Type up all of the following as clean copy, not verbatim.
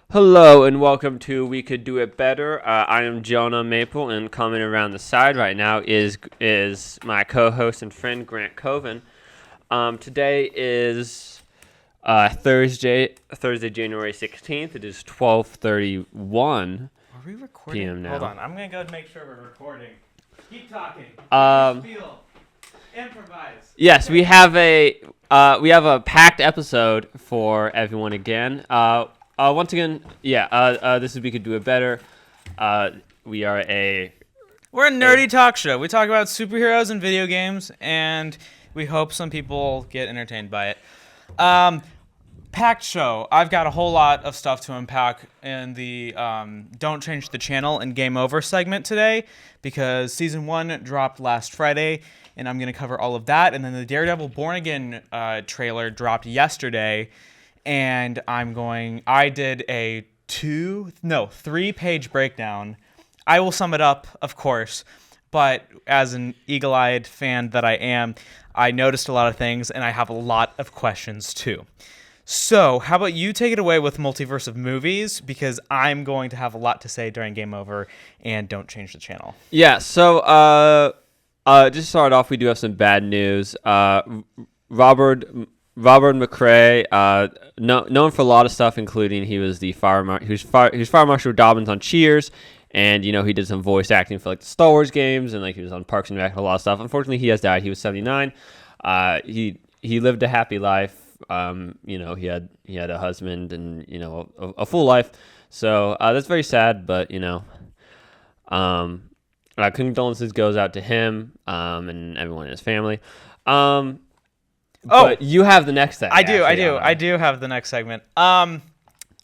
Hello and welcome to We Could Do It Better. I am Jonah Maple, and coming around the side right now is my co-host and friend Grant Coven. Today is Thursday, January 16th. It is 12:31 Are we recording? p.m. now. Hold on, I'm gonna go make sure we're recording. Keep talking. Spiel. Improvise. Yes, we have a packed episode for everyone again. Once again, this is We Could Do It Better. We are We're a nerdy talk show. We talk about superheroes and video games, and we hope some people get entertained by it. Packed show. I've got a whole lot of stuff to unpack in the Don't Change the Channel and Game Over segment today, because Season 1 dropped last Friday, and I'm going to cover all of that. And then the Daredevil Born Again trailer dropped yesterday, and I did a 3-page breakdown. I will sum it up, of course, but as an eagle-eyed fan that I am, I noticed a lot of things, and I have a lot of questions too. So, how about you take it away with Multiverse of Movies, because I'm going to have a lot to say during Game Over, and Don't Change the Channel. Yeah, so just to start off, we do have some bad news. Robert McRae, known for a lot of stuff, including he was fire marshal Dobbins on Cheers, and he did some voice acting for like the Star Wars games, and like he was on Parks and Rec and a lot of stuff. Unfortunately, he has died. He was 79. He lived a happy life. He had a husband and a full life. So that's very sad, but condolences goes out to him and everyone in his family. But you have the next thing. I do have the next segment.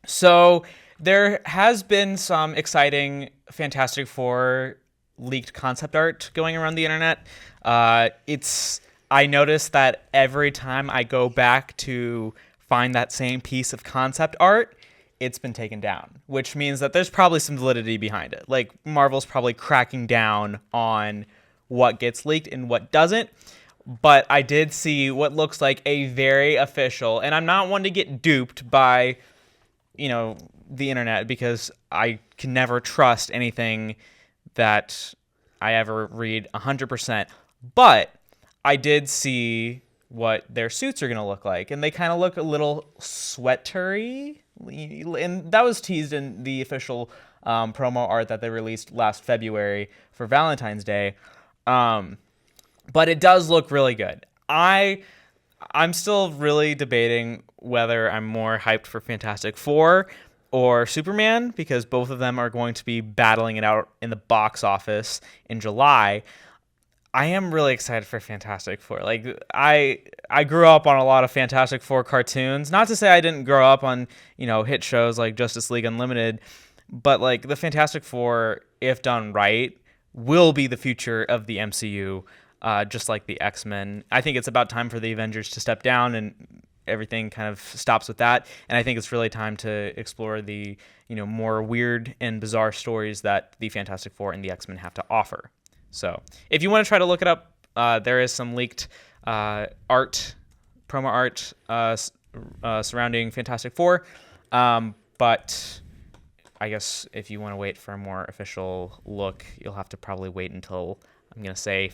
So there has been some exciting Fantastic Four leaked concept art going around the internet. I noticed that every time I go back to find that same piece of concept art, it's been taken down, which means that there's probably some validity behind it. Like, Marvel's probably cracking down on what gets leaked and what doesn't. But I did see what looks like a very official, and I'm not one to get duped by, the internet, because I can never trust anything that I ever read 100%. But I did see what their suits are going to look like, and they kind of look a little sweatery, and that was teased in the official promo art that they released last February for Valentine's Day. But it does look really good. I'm still really debating whether I'm more hyped for Fantastic Four or Superman, because both of them are going to be battling it out in the box office in July. I am really excited for Fantastic Four. Like, I grew up on a lot of Fantastic Four cartoons. Not to say I didn't grow up on, hit shows like Justice League Unlimited, but like the Fantastic Four, if done right, will be the future of the MCU. Just like the X-Men. I think it's about time for the Avengers to step down and everything kind of stops with that. And I think it's really time to explore the, more weird and bizarre stories that the Fantastic Four and the X-Men have to offer. So if you want to try to look it up, there is some leaked promo art surrounding Fantastic Four. But I guess if you want to wait for a more official look, you'll have to probably wait until, I'm going to say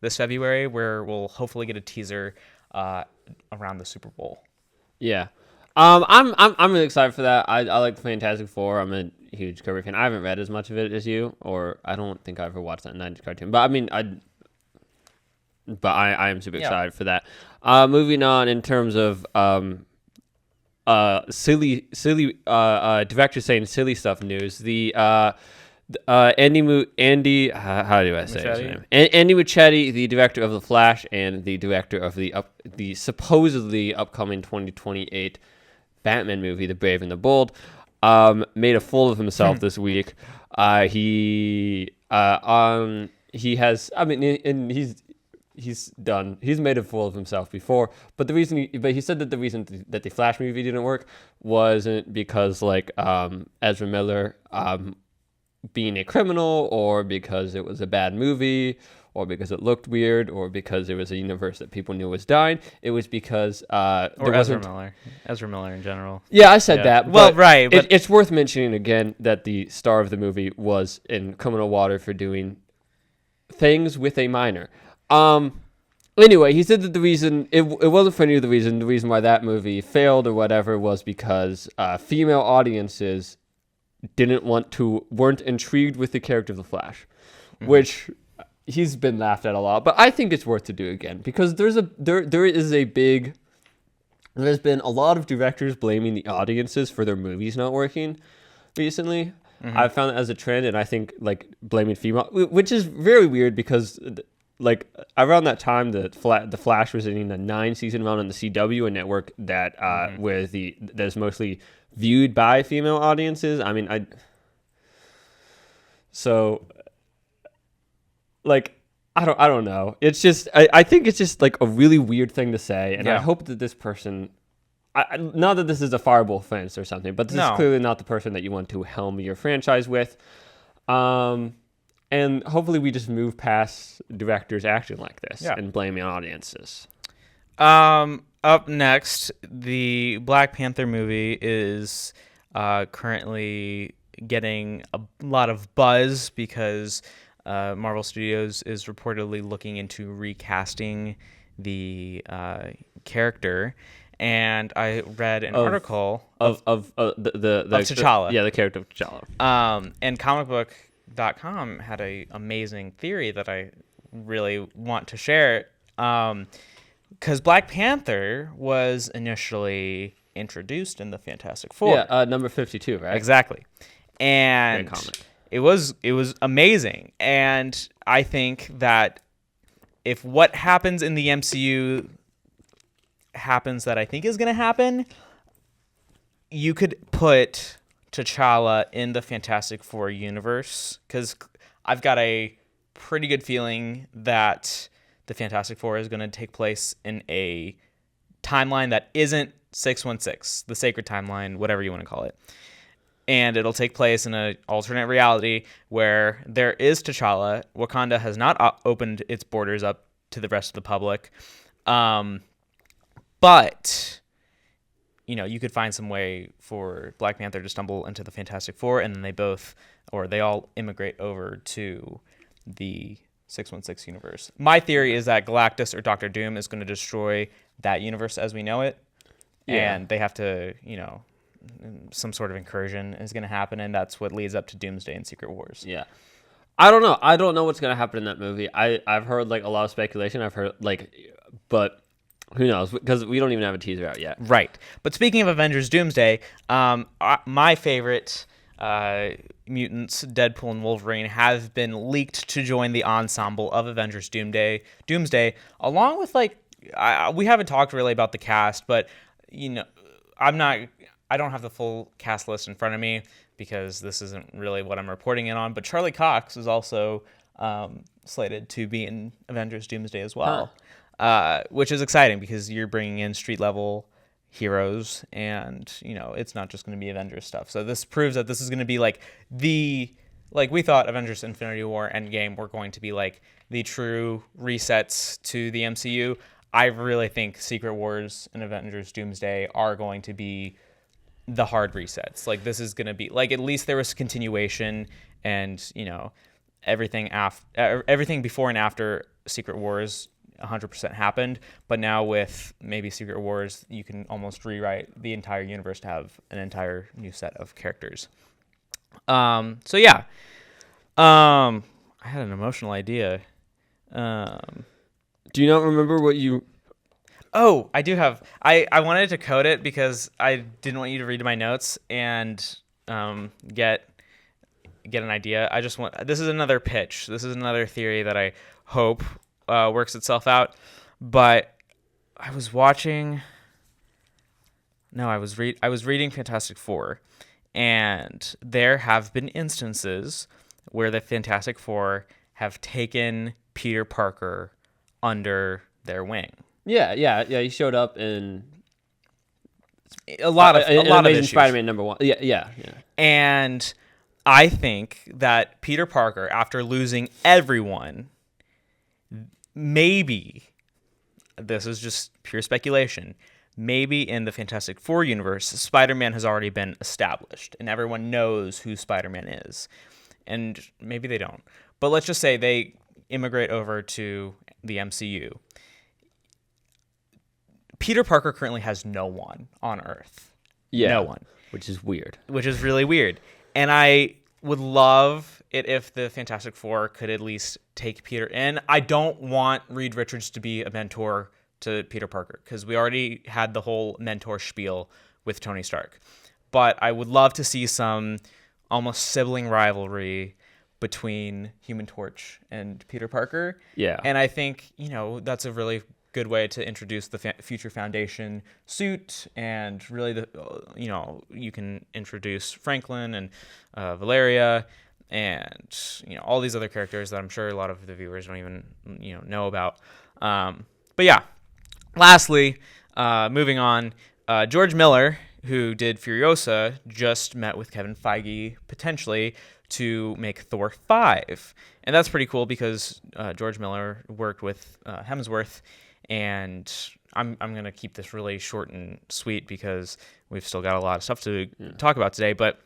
this February, where we'll hopefully get a teaser around the Super Bowl. Yeah. I'm really excited for that. I like Fantastic Four. I'm a huge Kirby fan. I haven't read as much of it as you, or I don't think I ever watched that 90s cartoon. But I mean, I am super excited for that. Moving on in terms of silly director saying silly stuff news. The Andy, how do I say his name? Andy Muschietti, the director of The Flash and the director of the supposedly upcoming 2028 Batman movie, The Brave and the Bold, made a fool of himself this week. He has, and he's made a fool of himself before, but he said that the reason that the Flash movie didn't work wasn't because Ezra Miller being a criminal, or because it was a bad movie, or because it looked weird, or because it was a universe that people knew was dying. It was because there wasn't... Ezra Miller in general. Yeah, I said that. Well, right. But it's worth mentioning again that the star of the movie was in criminal water for doing things with a minor. Anyway, he said that the reason it wasn't for any of the reason why that movie failed or whatever was because female audiences weren't intrigued with the character of the Flash, which he's been laughed at a lot. But I think it's worth to do again because there's been a lot of directors blaming the audiences for their movies not working recently. I've found that as a trend, and I think like blaming female, which is very weird because like around that time the Flash was in a 9-season run on the CW, a network that that's mostly viewed by female audiences. I mean, I don't know. It's just I think it's just like a really weird thing to say, and I hope that this person, not that this is a fireable offense or something, but this is clearly not the person that you want to helm your franchise with. And hopefully we just move past directors acting like this and blaming audiences. Up next, the Black Panther movie is currently getting a lot of buzz because Marvel Studios is reportedly looking into recasting the character. And I read an article of T'Challa. The character of T'Challa. And comicbook.com had an amazing theory that I really want to share. Because Black Panther was initially introduced in the Fantastic Four. Yeah, number 52, right? Exactly. And it was amazing. And I think that if what happens in the MCU happens that I think is going to happen, you could put T'Challa in the Fantastic Four universe, because I've got a pretty good feeling that the Fantastic Four is going to take place in a timeline that isn't 616, the sacred timeline, whatever you want to call it. And it'll take place in an alternate reality where there is T'Challa. Wakanda has not opened its borders up to the rest of the public. But, you could find some way for Black Panther to stumble into the Fantastic Four, and then they all immigrate over to the 616 universe. My theory is that Galactus or Doctor Doom is going to destroy that universe as we know it. Yeah. And they have to, some sort of incursion is going to happen, and that's what leads up to Doomsday and Secret Wars. Yeah. I don't know. I don't know what's going to happen in that movie. I've heard like a lot of speculation. But who knows? Because we don't even have a teaser out yet. Right. But speaking of Avengers Doomsday, my favorite mutants, Deadpool and Wolverine, have been leaked to join the ensemble of Avengers Doomsday, along with we haven't talked really about the cast, but I don't have the full cast list in front of me because this isn't really what I'm reporting it on, but Charlie Cox is also slated to be in Avengers Doomsday as well. Which is exciting because you're bringing in street level heroes, and it's not just going to be Avengers stuff. So this proves that this is going to be we thought Avengers Infinity War Endgame were going to be like the true resets to the MCU. I really think Secret Wars and Avengers Doomsday are going to be the hard resets. Like this is going to be at least there was continuation, and everything before and after Secret Wars 100% happened, but now with maybe Secret Wars, you can almost rewrite the entire universe to have an entire new set of characters. I had an emotional idea. Do you not remember what you... Oh, I do have... I wanted to code it because I didn't want you to read my notes and get an idea. This is another pitch. This is another theory that I hope works itself out. But I was reading Fantastic Four, and there have been instances where the Fantastic Four have taken Peter Parker under their wing. Yeah. He showed up in a lot of issues. Spider-Man #1. Yeah. And I think that Peter Parker, after losing everyone, maybe, this is just pure speculation, maybe in the Fantastic Four universe, Spider-Man has already been established and everyone knows who Spider-Man is. And maybe they don't. But let's just say they immigrate over to the MCU. Peter Parker currently has no one on Earth. Yeah. No one. Which is weird. Which is really weird. And I would love it if the Fantastic Four could at least take Peter in. I don't want Reed Richards to be a mentor to Peter Parker because we already had the whole mentor spiel with Tony Stark. But I would love to see some almost sibling rivalry between Human Torch and Peter Parker. Yeah. And I think, that's a really good way to introduce the Future Foundation suit, and really you can introduce Franklin and Valeria and all these other characters that I'm sure a lot of the viewers don't even know about. But yeah, lastly, moving on, George Miller, who did Furiosa, just met with Kevin Feige potentially to make Thor 5. And that's pretty cool because George Miller worked with Hemsworth. And I'm going to keep this really short and sweet because we've still got a lot of stuff to talk about today. But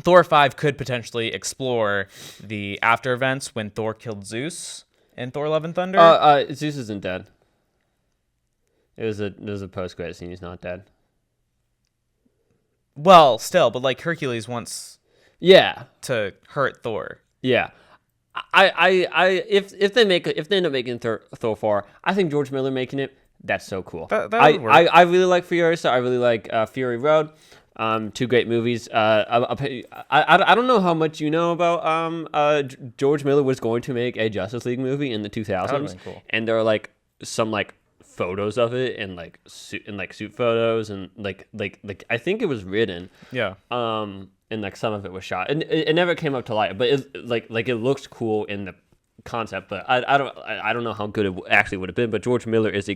Thor 5 could potentially explore the after events when Thor killed Zeus in Thor Love and Thunder. Zeus isn't dead. It was a post-credit scene. He's not dead. Well, still, but like Hercules wants to hurt Thor. Yeah. If they end up making Thor 4, I think George Miller making it, that's so cool. That would work. I really like Furiosa. I really like Fury Road. Two great movies. I don't know how much you know about George Miller was going to make a Justice League movie in the 2000s, cool. And there are like some like photos of it and like suit photos and like I think it was written. Yeah. And like some of it was shot, and it never came up to light. But it looks cool in the concept. But I don't know how good it actually would have been. But George Miller is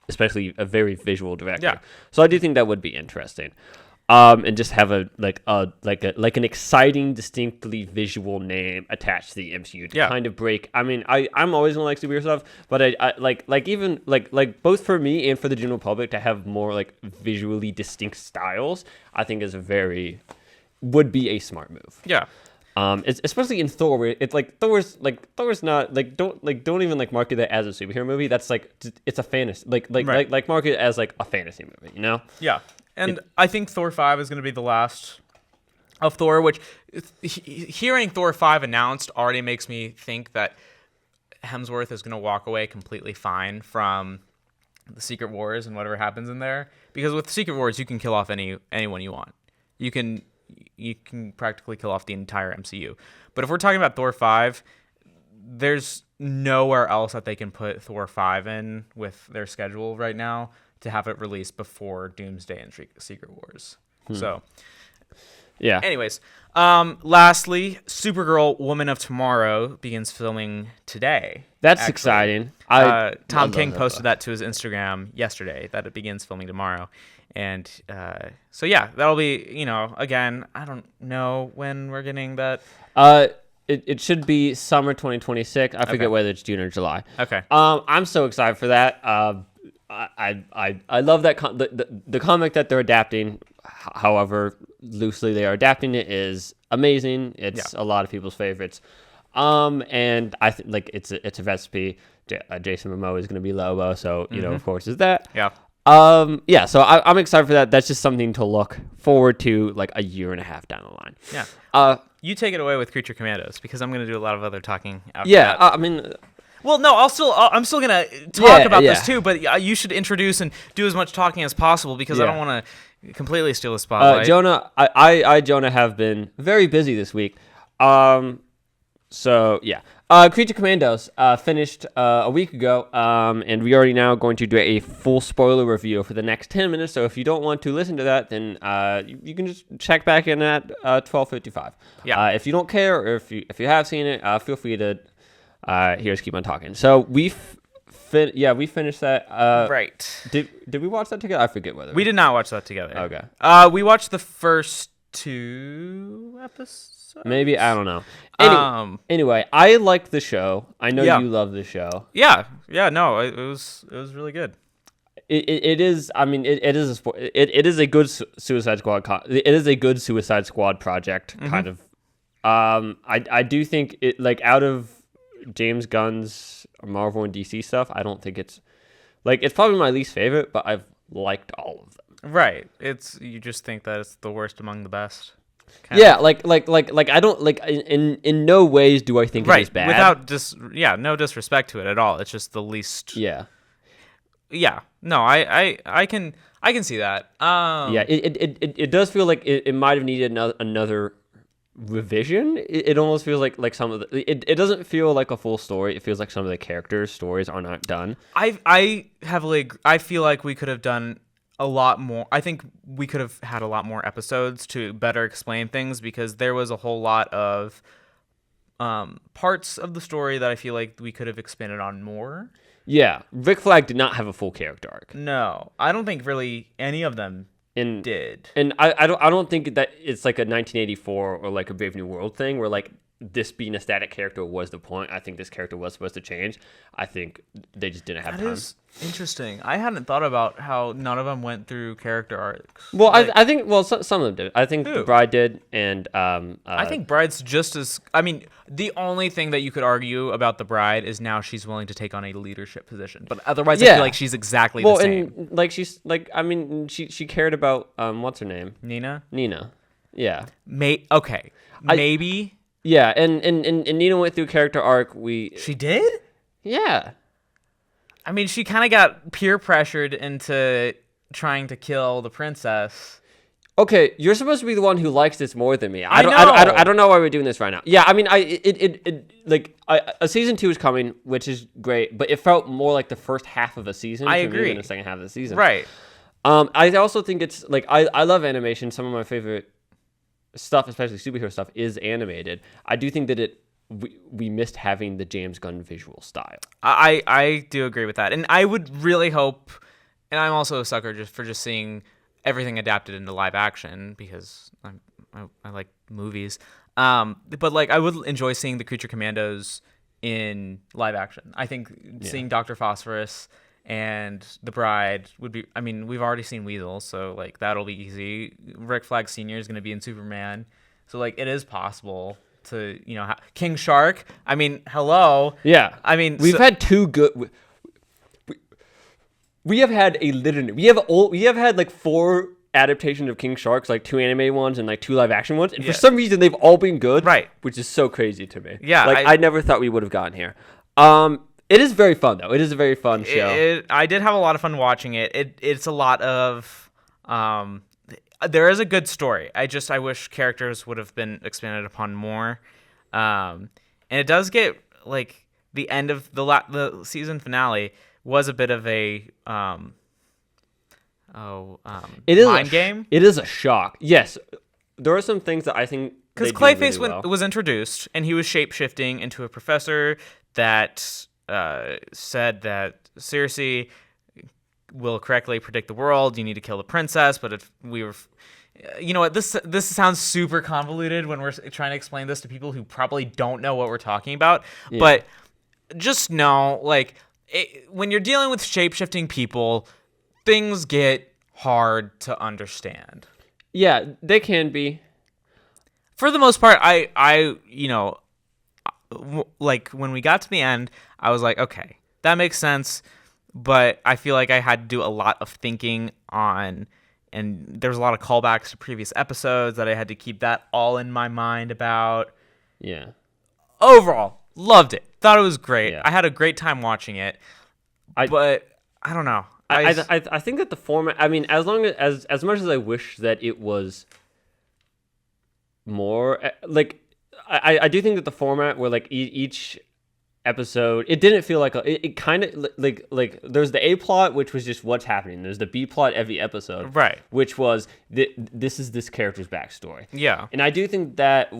especially a very visual director. Yeah. So I do think that would be interesting. And just have an exciting, distinctly visual name attached to the MCU to kind of break. I mean, I'm always gonna like superhero stuff, but I even both for me and for the general public to have more like visually distinct styles, I think would be a smart move. Yeah. Especially in Thor, where it's like Thor's not don't even like market that as a superhero movie. That's like it's a fantasy like market it as like a fantasy movie, Yeah. And I think Thor 5 is going to be the last of Thor, which hearing Thor 5 announced already makes me think that Hemsworth is going to walk away completely fine from the Secret Wars and whatever happens in there. Because with Secret Wars, you can kill off anyone you want. You can practically kill off the entire MCU. But if we're talking about Thor 5, there's nowhere else that they can put Thor 5 in with their schedule right now to have it released before Doomsday and Secret Wars. So, yeah. Anyways, lastly, Supergirl Woman of Tomorrow begins filming today. That's exciting. Tom King posted that to his Instagram yesterday, that it begins filming tomorrow. And so, yeah, that'll be, again, I don't know when we're getting that. It should be summer 2026. I forget whether it's June or July. Okay. I'm so excited for that. I love that the comic that they're adapting, however loosely they are adapting it, is amazing. It's a lot of people's favorites. And I think it's a recipe. Jason Momoa is going to be Lobo, so of course is that. Yeah. So I'm excited for that. That's just something to look forward to like a year and a half down the line. Yeah. You take it away with Creature Commandos because I'm going to do a lot of other talking after that. I mean. Well, no, I'm still gonna talk about this too, but you should introduce and do as much talking as possible because I don't want to completely steal the spotlight. Jonah, Jonah have been very busy this week. So yeah, Creature Commandos finished a week ago, and we are now going to do a full spoiler review for the next 10 minutes. So if you don't want to listen to that, then you can just check back in at 12:55. Yeah. If you don't care, or if you have seen it, feel free to. Here's keep on talking. So we finished that. Right. Did we watch that together? I forget whether we did not watch that together. Okay. We watched the first 2 episodes. Maybe, I don't know. Anyway, I like the show. I know you love the show. Yeah. No, it was really good. It is. I mean, it is a sport. It is a good Suicide Squad. It is a good Suicide Squad project, kind of. I do think it, like, out of James Gunn's Marvel and DC stuff, I don't think it's probably my least favorite, but I've liked all of them. Right. You just think that it's the worst among the best. Yeah, like I don't like in no ways do I think it is bad. Without no disrespect to it at all. It's just the least. Yeah. Yeah. No, I can see that. Yeah, it does feel like it might have needed another revision. It almost feels like some of the it doesn't feel like a full story. It feels like some of the characters' stories are not done. I feel like we could have done a lot more. I think we could have had a lot more episodes to better explain things, because there was a whole lot of parts of the story that I feel like we could have expanded on more. Yeah, Rick Flag did not have a full character arc. No, I don't think really any of them did. And I don't think that it's like a 1984 or like a Brave New World thing where like this being a static character was the point. I think this character was supposed to change. I think they just didn't have time. That is interesting. I hadn't thought about how none of them went through character arcs. Well, I think some of them did. I think the Bride did, and I think Bride's just as. I mean, the only thing that you could argue about the Bride is now she's willing to take on a leadership position, but otherwise, I feel like she's exactly the same. And like she's like, I mean, she cared about what's her name? Nina. Yeah. Maybe. Yeah, and Nina went through character arc. She did? Yeah. I mean, she kind of got peer pressured into trying to kill the princess. Okay, you're supposed to be the one who likes this more than me. I don't know why we're doing this right now. Yeah, I mean, a season 2 is coming, which is great, but it felt more like the first half of a season. I agree. Than the second half of the season. Right. I also think it's like I love animation. Some of my favorite stuff, especially superhero stuff, is animated. I do think that we missed having the James Gunn visual style. I do agree with that, and I would really hope. And I'm also a sucker for seeing everything adapted into live action, because I like movies. But like I would enjoy seeing the Creature Commandos in live action. I think seeing Dr. Phosphorus and the Bride would be. I mean, we've already seen Weasel, so like that'll be easy. Rick Flag Sr. is going to be in Superman, so like it is possible to King Shark. I mean, hello. Yeah. I mean, we've had two good. We have had a litany. We have had like 4 adaptations of King Sharks, like 2 anime ones and like 2 live action ones, and for some reason they've all been good. Right. Which is so crazy to me. Yeah. Like I never thought we would have gotten here. It is very fun though. It is a very fun show. I did have a lot of fun watching it. It's a lot of there is a good story. I wish characters would have been expanded upon more. And it does get like the end of the season finale was a bit of a mind game. It is a shock. Yes, there are some things that I think because Clayface was introduced and he was shape-shifting into a professor that said that Circe will correctly predict the world. You need to kill the princess, but if we were, you know what, this sounds super convoluted when we're trying to explain this to people who probably don't know what we're talking about. Yeah. But just know, like, when you're dealing with shape-shifting people, things get hard to understand. Yeah, they can be. For the most part, I like when we got to the end, I was like, okay, that makes sense. But I feel like I had to do a lot of thinking on, and there was a lot of callbacks to previous episodes that I had to keep that all in my mind about. Yeah. Overall, loved it. Thought it was great. Yeah. I had a great time watching it. But I don't know. I think that the format, I mean, as much as I wish that it was more, like, I do think that the format where, like, each episode, it didn't feel like it kind of, like, there's the A plot, which was just what's happening. There's the B plot every episode. Right. Which was, this is this character's backstory. Yeah. And I do think that,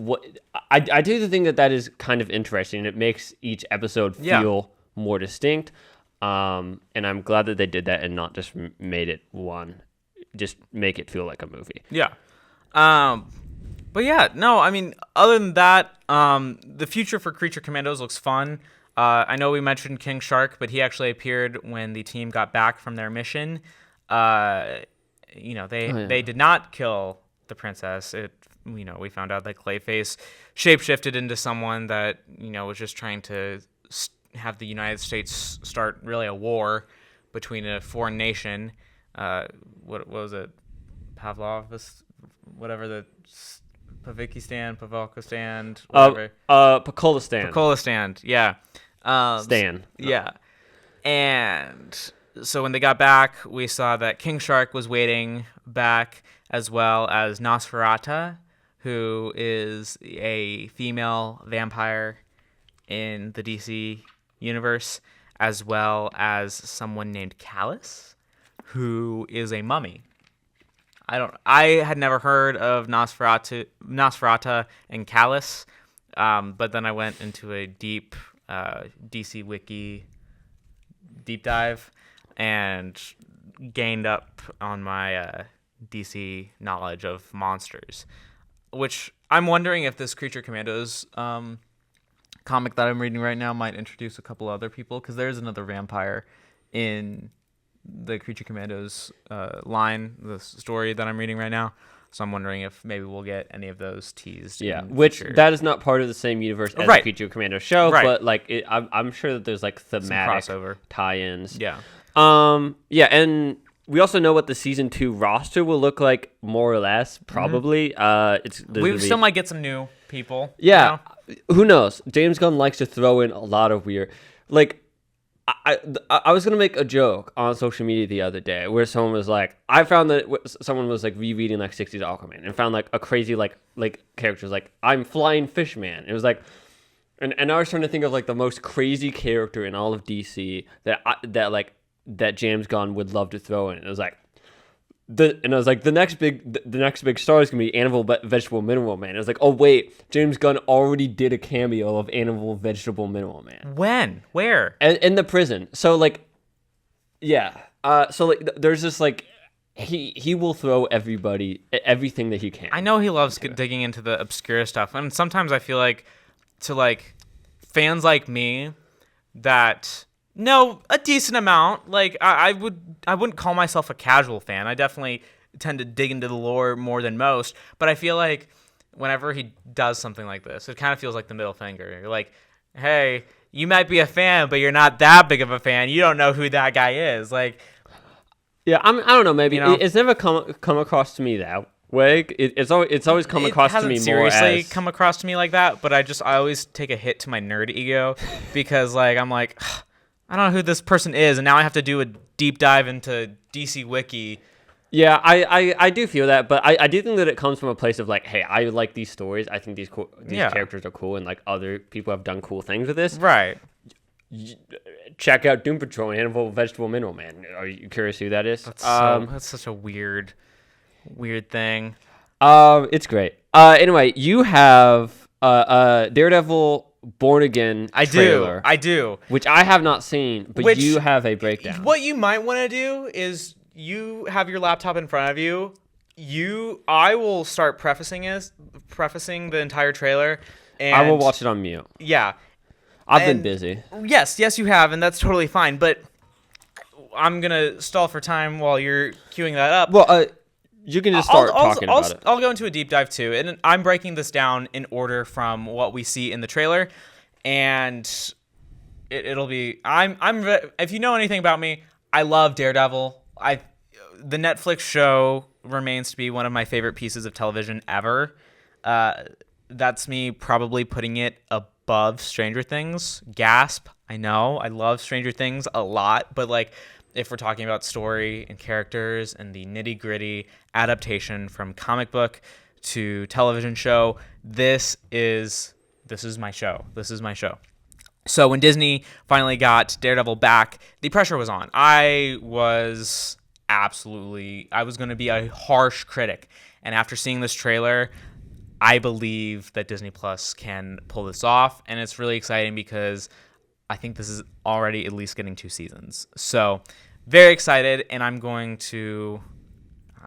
I do think that is kind of interesting. It makes each episode feel more distinct. And I'm glad that they did that and not just made it one, just make it feel like a movie. Yeah. But yeah, no, I mean, other than that, the future for Creature Commandos looks fun. I know we mentioned King Shark, but he actually appeared when the team got back from their mission. They did not kill the princess. We found out that Clayface shapeshifted into someone that was just trying to have the United States start really a war between a foreign nation. What was it? Pavlov, whatever the Pavikistan, whatever. Pakolistan, yeah. Stan. Yeah. And so when they got back, we saw that King Shark was waiting back, as well as Nosferatu, who is a female vampire in the DC universe, as well as someone named Callus, who is a mummy. I had never heard of Nosferatu and Callus, but then I went into a deep DC Wiki deep dive and gained up on my DC knowledge of monsters, which I'm wondering if this Creature Commandos comic that I'm reading right now might introduce a couple other people, because there's another vampire in the Creature Commandos line, the story that I'm reading right now. So I'm wondering if maybe we'll get any of those teased. Yeah, which that is not part of the same universe as the Creature Commandos show, but like I'm sure that there's like thematic crossover tie-ins. Yeah. And we also know what the season 2 roster will look like, more or less, probably. We still might get some new people. Yeah, who knows? James Gunn likes to throw in a lot of weird, like. I was gonna make a joke on social media the other day where someone was like, I found that someone was like rereading like 60s Aquaman and found like a crazy like characters like I'm Flying Fish Man. It was like, and I was trying to think of like the most crazy character in all of DC that James Gunn would love to throw in. It was like the next big star is gonna be Animal Vegetable Mineral Man. It was like, oh wait, James Gunn already did a cameo of Animal Vegetable Mineral Man. When? Where? In the prison. So like, yeah. There's just like, he will throw everything that he can. I know he loves digging into the obscure stuff, and sometimes I feel like to like fans like me that. No, a decent amount. Like I wouldn't call myself a casual fan. I definitely tend to dig into the lore more than most. But I feel like whenever he does something like this, it kind of feels like the middle finger. You're like, hey, you might be a fan, but you're not that big of a fan. You don't know who that guy is. Like, yeah, I don't know. Maybe it's never come across to me that way. It's always come across to me more as seriously come across to me like that. But I always take a hit to my nerd ego because like I'm like. I don't know who this person is, and now I have to do a deep dive into DC Wiki. Yeah, I do feel that, but I do think that it comes from a place of like, hey, I like these stories. I think these characters are cool, and like other people have done cool things with this. Right. Check out Doom Patrol and Animal Vegetable Mineral Man. Are you curious who that is? That's such a weird thing. It's great. Anyway, you have Daredevil Born Again trailer. I do. Which I have not seen, but you have a breakdown. What you might want to do is you have your laptop in front of you. I will start prefacing the entire trailer. And I will watch it on mute. Yeah. I've been busy. Yes, you have, and that's totally fine. But I'm going to stall for time while you're queuing that up. Well, you can just start talking about it. I'll go into a deep dive too, and I'm breaking this down in order from what we see in the trailer, and it'll be. If you know anything about me, I love Daredevil. The Netflix show remains to be one of my favorite pieces of television ever. That's me probably putting it above Stranger Things. Gasp! I know I love Stranger Things a lot, but like. If we're talking about story and characters and the nitty-gritty adaptation from comic book to television show, this is my show. This is my show. So when Disney finally got Daredevil back, the pressure was on. I was going to be a harsh critic. And after seeing this trailer, I believe that Disney Plus can pull this off. And it's really exciting because I think this is already at least getting 2 seasons. So very excited, and I'm going to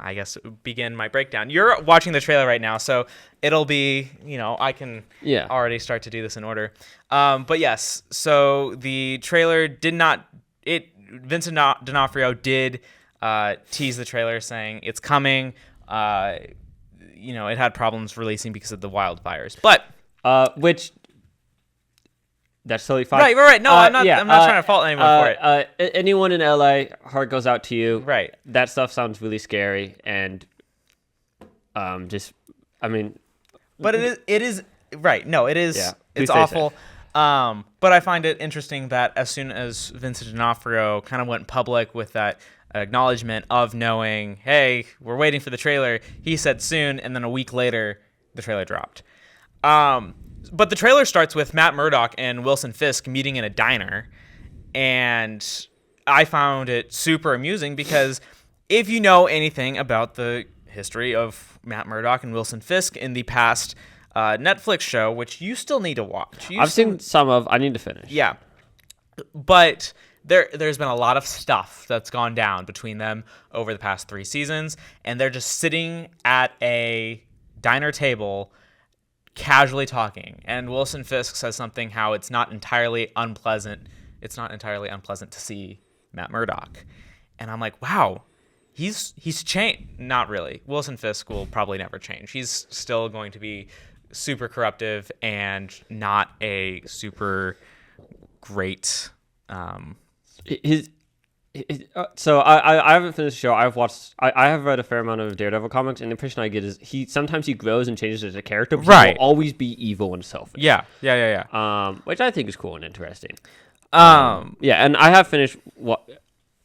I guess, begin my breakdown. You're watching the trailer right now, so it'll be, I can already start to do this in order. But yes, so the trailer Vincent D'Onofrio did tease the trailer saying it's coming. It had problems releasing because of the wildfires, but which that's totally fine. Right. No, I'm not trying to fault anyone for it. Anyone in LA, heart goes out to you. Right. That stuff sounds really scary, and but it is right. No, it is. Yeah, it's awful. But I find it interesting that as soon as Vincent D'Onofrio kind of went public with that acknowledgement of knowing, hey, we're waiting for the trailer, he said soon, and then a week later, the trailer dropped. But the trailer starts with Matt Murdock and Wilson Fisk meeting in a diner, and I found it super amusing because if you know anything about the history of Matt Murdock and Wilson Fisk in the past Netflix show, which you still need to watch. I've seen some of. I need to finish. Yeah, but there's been a lot of stuff that's gone down between them over the past 3 seasons, and they're just sitting at a diner table casually talking. And Wilson Fisk says something how it's not entirely unpleasant. It's not entirely unpleasant to see Matt Murdock. And I'm like, wow, he's changed. Not really. Wilson Fisk will probably never change. He's still going to be super corruptive and not a super great So I haven't finished the show. I have read a fair amount of Daredevil comics, and the impression I get is sometimes he grows and changes as a character, but he will always be evil and selfish. Yeah. Which I think is cool and interesting. And I have finished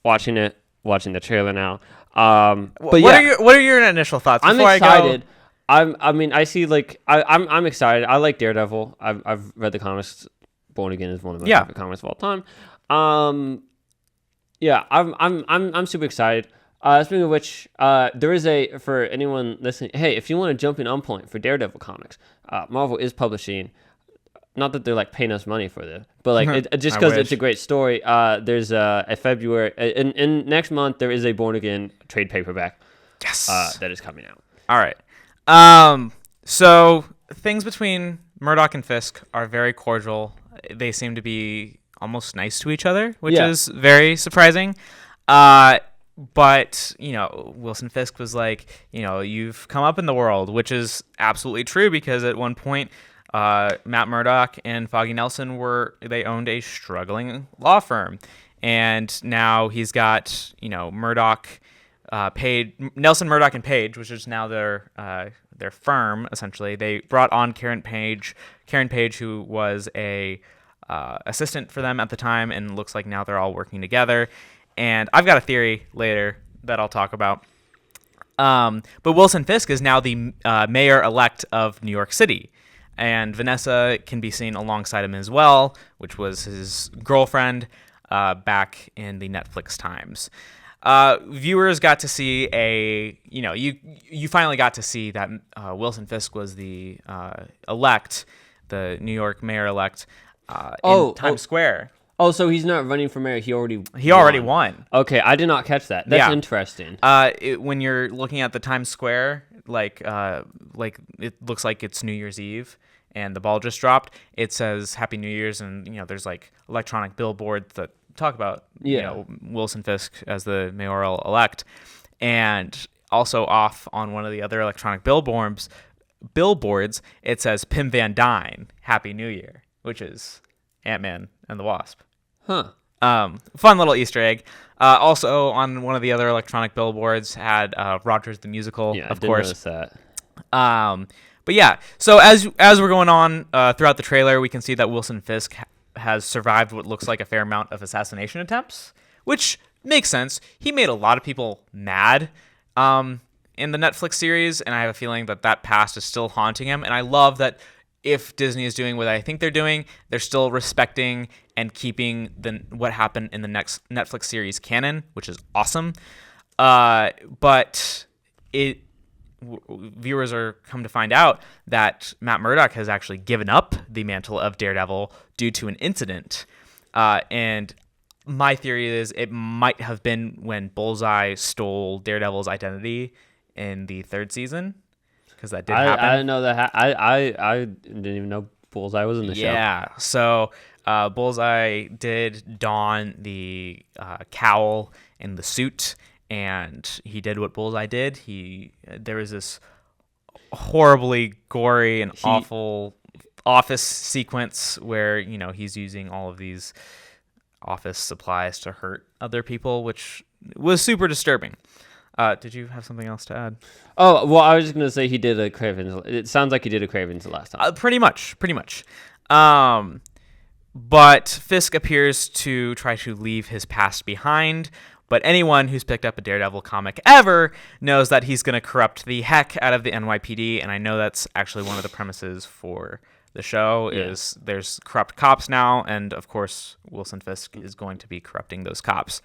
watching the trailer now. But what are your initial thoughts? I'm excited. I see I'm excited. I like Daredevil. I've read the comics. Born Again is one of my favorite comics of all time. I'm super excited. Speaking of which, there is for anyone listening, hey, if you want to jump in on point for Daredevil comics, Marvel is publishing. Not that they're paying us money for this, but just because it's a great story. There's a February in next month there is a Born Again trade paperback. Yes, that is coming out. All right. So things between Murdock and Fisk are very cordial. They seem to be almost nice to each other, which is very surprising. But, Wilson Fisk was like, you've come up in the world, which is absolutely true because at one point, Matt Murdock and Foggy Nelson they owned a struggling law firm. And now he's got, Murdock, Nelson, Murdock, and Page, which is now their firm, essentially. They brought on Karen Page, who was a assistant for them at the time, and looks like now they're all working together. And I've got a theory later that I'll talk about. But Wilson Fisk is now the mayor-elect of New York City. And Vanessa can be seen alongside him as well, which was his girlfriend back in the Netflix times. Viewers got to see you finally got to see that Wilson Fisk was the elect, the New York mayor-elect in Times Square. Oh, so he's not running for mayor. He already won. Okay, I did not catch that. That's interesting. When you're looking at the Times Square, like it looks like it's New Year's Eve, and the ball just dropped. It says Happy New Year's, and there's electronic billboards that talk about Wilson Fisk as the mayoral elect, and also off on one of the other electronic billboards, it says Pim Van Dyne, Happy New Year, which is Ant-Man and the Wasp. Huh. Fun little Easter egg. Also on one of the other electronic billboards had Rogers the Musical, of course. I did notice that. But yeah, so as we're going on throughout the trailer, we can see that Wilson Fisk has survived what looks like a fair amount of assassination attempts, which makes sense. He made a lot of people mad in the Netflix series, and I have a feeling that past is still haunting him. And I love that if Disney is doing what I think they're doing, they're still respecting and keeping what happened in the next Netflix series canon, which is awesome. But viewers are come to find out that Matt Murdock has actually given up the mantle of Daredevil due to an incident. And my theory is it might have been when Bullseye stole Daredevil's identity in the 3rd season, because that did happen. I didn't know that. I didn't even know Bullseye was in the show. Yeah, so Bullseye did don the cowl and the suit, and he did what Bullseye did. There was this horribly gory and awful office sequence where he's using all of these office supplies to hurt other people, which was super disturbing. Did you have something else to add? Oh, well, I was just going to say he did a Cravens. It sounds like he did a Cravens the last time. Pretty much. But Fisk appears to try to leave his past behind, but anyone who's picked up a Daredevil comic ever knows that he's going to corrupt the heck out of the NYPD, and I know that's actually one of the premises for the show is there's corrupt cops now, and of course Wilson Fisk is going to be corrupting those cops.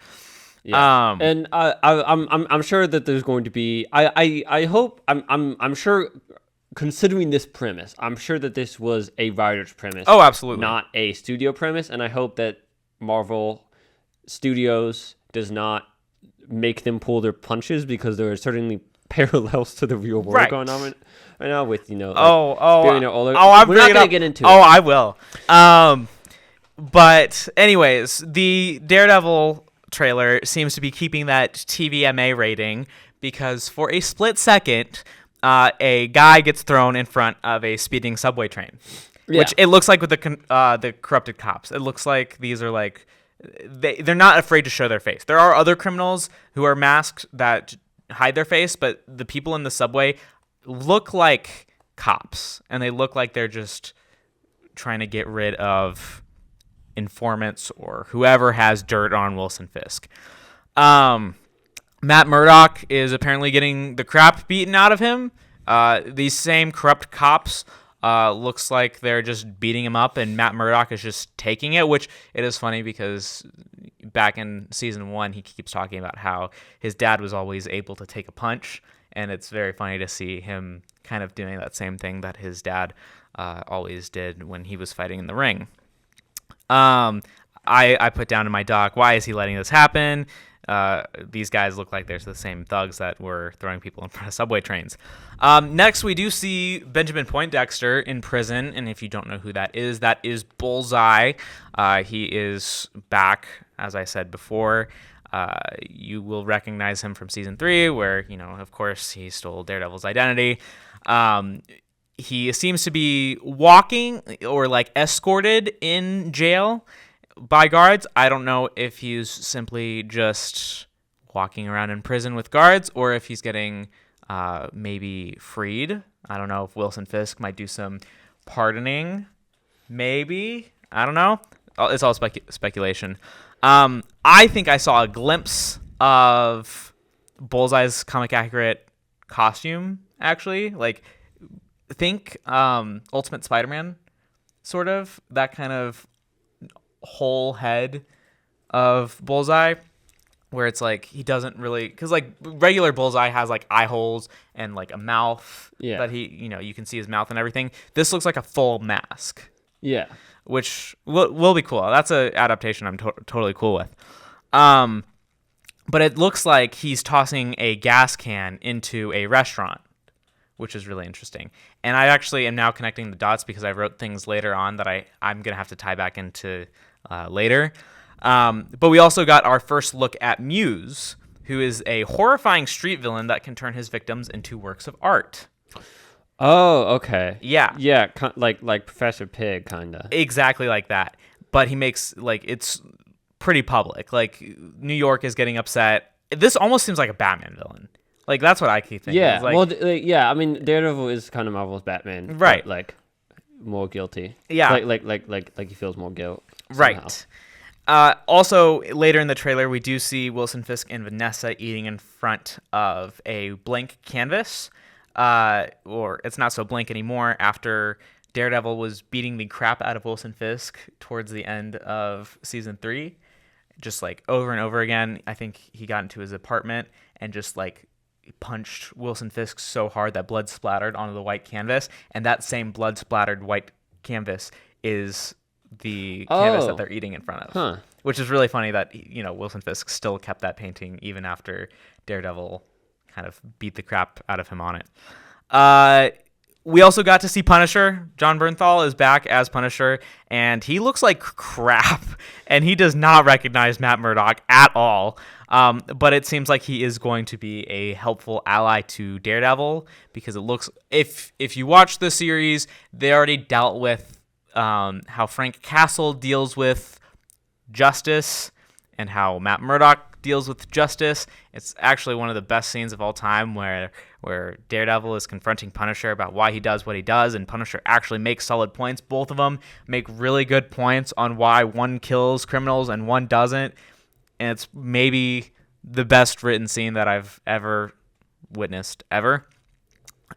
Yeah. And I'm sure that there's going to be I hope I'm sure, considering this premise, I'm sure that this was a writer's premise. Oh, absolutely. Not a studio premise, and I hope that Marvel Studios does not make them pull their punches, because there are certainly parallels to the real world going on right now with we're not going to get into it. Oh, I will. But anyways, the Daredevil trailer seems to be keeping that TVMA rating, because for a split second, a guy gets thrown in front of a speeding subway train, which it looks like with the corrupted cops. It looks like these are like they're not afraid to show their face. There are other criminals who are masked that hide their face, but the people in the subway look like cops, and they look like they're just trying to get rid of informants or whoever has dirt on Wilson Fisk. Matt Murdock is apparently getting the crap beaten out of him. These same corrupt cops looks like they're just beating him up, and Matt Murdock is just taking it, which it is funny because back in season 1, he keeps talking about how his dad was always able to take a punch, and it's very funny to see him kind of doing that same thing that his dad always did when he was fighting in the ring. I put down in my doc, why is he letting this happen? These guys look like they're the same thugs that were throwing people in front of subway trains. Next, we do see Benjamin Poindexter in prison, and if you don't know who that is Bullseye. He is back, as I said before. You will recognize him from season 3, where, of course, he stole Daredevil's identity. He seems to be walking or escorted in jail by guards. I don't know if he's simply just walking around in prison with guards, or if he's getting maybe freed. I don't know if Wilson Fisk might do some pardoning. Maybe. I don't know. It's all speculation. I think I saw a glimpse of Bullseye's comic accurate costume, actually. Think Ultimate Spider-Man, sort of. That kind of whole head of Bullseye, where it's he doesn't really, because regular Bullseye has eye holes and a mouth that he you can see his mouth and everything. This looks like a full mask, which will be cool. That's an adaptation I'm totally cool with. But it looks like he's tossing a gas can into a restaurant, which is really interesting. And I actually am now connecting the dots because I wrote things later on that I'm going to have to tie back into later. But we also got our first look at Muse, who is a horrifying street villain that can turn his victims into works of art. Oh, okay. Yeah. Yeah, like Professor Pig, kind of. Exactly like that. But he makes, it's pretty public. New York is getting upset. This almost seems like a Batman villain. That's what I keep thinking. Yeah, I mean, Daredevil is kind of Marvel's Batman. Right. But, more guilty. Yeah. Like he feels more guilt. Somehow. Right. Also, later in the trailer, we do see Wilson Fisk and Vanessa eating in front of a blank canvas. Or it's not so blank anymore after Daredevil was beating the crap out of Wilson Fisk towards the end of season 3. Just over and over again. I think he got into his apartment and just punched Wilson Fisk so hard that blood splattered onto the white canvas, and that same blood splattered white canvas is the canvas that they're eating in front of. Huh. which is really funny that Wilson Fisk still kept that painting even after Daredevil kind of beat the crap out of him on it. We also got to see Punisher. Jon Bernthal is back as Punisher, and he looks like crap, and he does not recognize Matt Murdock at all. But it seems like he is going to be a helpful ally to Daredevil, because it looks, if you watch the series, they already dealt with how Frank Castle deals with justice and how Matt Murdock deals with justice. It's actually one of the best scenes of all time where Daredevil is confronting Punisher about why he does what he does, and Punisher actually makes solid points. Both of them make really good points on why one kills criminals and one doesn't, and it's maybe the best written scene that I've ever witnessed, ever.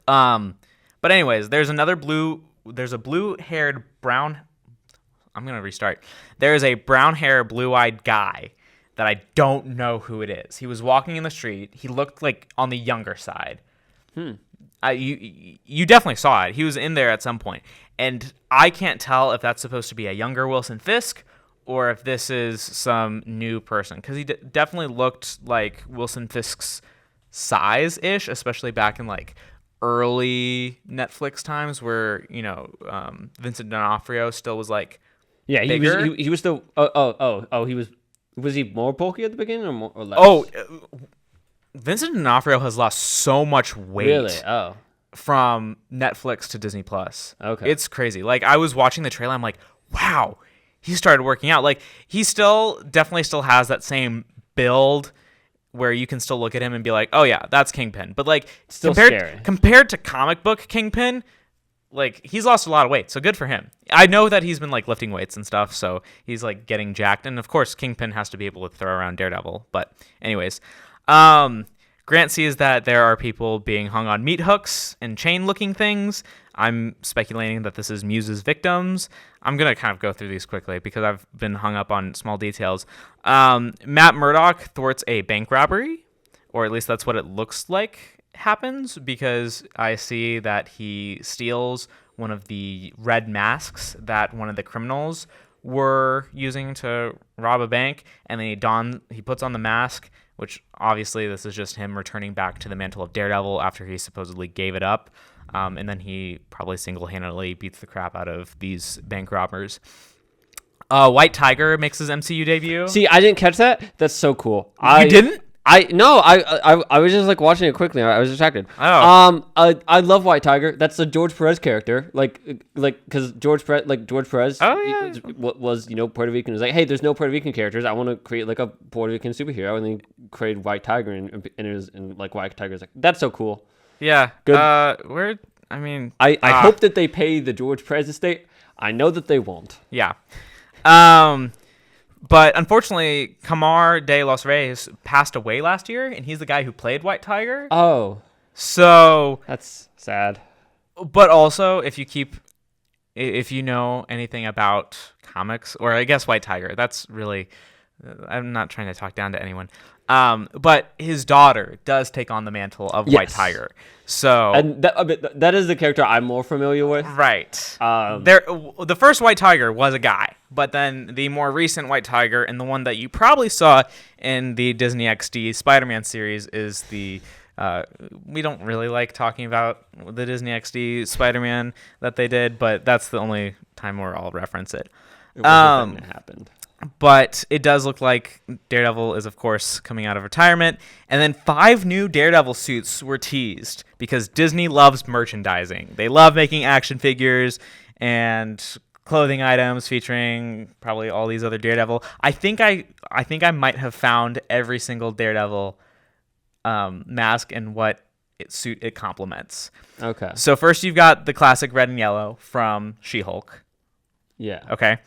But anyways, there's a blue-haired brown... I'm going to restart. There is a brown-haired, blue-eyed guy that I don't know who it is. He was walking in the street. He looked like on the younger side. You definitely saw it. He was in there at some point. And I can't tell if that's supposed to be a younger Wilson Fisk or if this is some new person, because he definitely looked like Wilson Fisk's size-ish, especially back in like early Netflix times where, Vincent D'Onofrio still was like bigger. He was still he was he more bulky at the beginning or less? Vincent D'Onofrio has lost so much weight. Really? From Netflix to Disney Plus. Okay. It's crazy. Like, I was watching the trailer, I'm like, wow, he started working out. Like, he definitely still has that same build where you can still look at him and be like, oh yeah, that's Kingpin. But like, still scary. Compared to comic book Kingpin, like, he's lost a lot of weight, so good for him. I know that he's been like lifting weights and stuff, so he's like getting jacked. And of course, Kingpin has to be able to throw around Daredevil. But anyways, Grant sees that there are people being hung on meat hooks and chain-looking things. I'm speculating that this is Muse's victims. I'm going to kind of go through these quickly because I've been hung up on small details. Matt Murdock thwarts a bank robbery, or at least that's what it looks like happens, because I see that he steals one of the red masks that one of the criminals were using to rob a bank, and then he puts on the mask, which obviously this is just him returning back to the mantle of Daredevil after he supposedly gave it up. And then he probably single-handedly beats the crap out of these bank robbers. White Tiger makes his MCU debut. See, I didn't catch that. That's so cool. You didn't? I was just like watching it quickly. I was distracted. Oh. I love White Tiger. That's a George Perez character. Like because George Perez. Oh, yeah. was Puerto Rican. It was like, hey, there's no Puerto Rican characters. I want to create like a Puerto Rican superhero, and then created White Tiger, and it was like White Tiger's like, that's so cool. Yeah. Good. I hope that they pay the George Perez estate. I know that they won't. Yeah. But unfortunately, Camar de los Reyes passed away last year, and he's the guy who played White Tiger. Oh. So that's sad. But also, if you know anything about comics, or I guess White Tiger, that's really, I'm not trying to talk down to anyone. But his daughter does take on the mantle of White Tiger. So, and that is the character I'm more familiar with. Right. The first White Tiger was a guy, but then the more recent White Tiger, and the one that you probably saw in the Disney XD Spider-Man series, is the we don't really like talking about the Disney XD Spider-Man that they did, but that's the only time where I'll reference it. It was a thing that happened. But it does look like Daredevil is, of course, coming out of retirement. And then 5 new Daredevil suits were teased because Disney loves merchandising. They love making action figures and clothing items featuring probably all these other Daredevil. I think I might have found every single Daredevil mask and what suit it complements. Okay. So first you've got the classic red and yellow from She-Hulk. Yeah. Okay.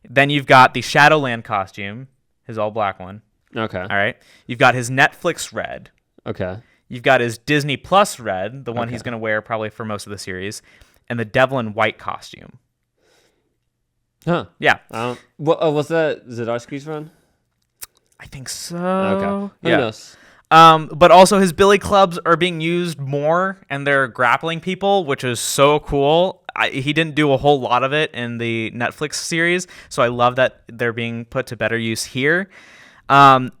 Then you've got the Shadowland costume, his all-black one. Okay. All right. You've got his Netflix red. Okay. You've got his Disney Plus red, the one he's going to wear probably for most of the series, and the Devil in White costume. Huh. Yeah. Was that Zdarsky's run? I think so. Okay. Who Yeah. knows? But also his billy clubs are being used more, and they're grappling people, which is so cool. he didn't do a whole lot of it in the Netflix series, so I love that they're being put to better use here. And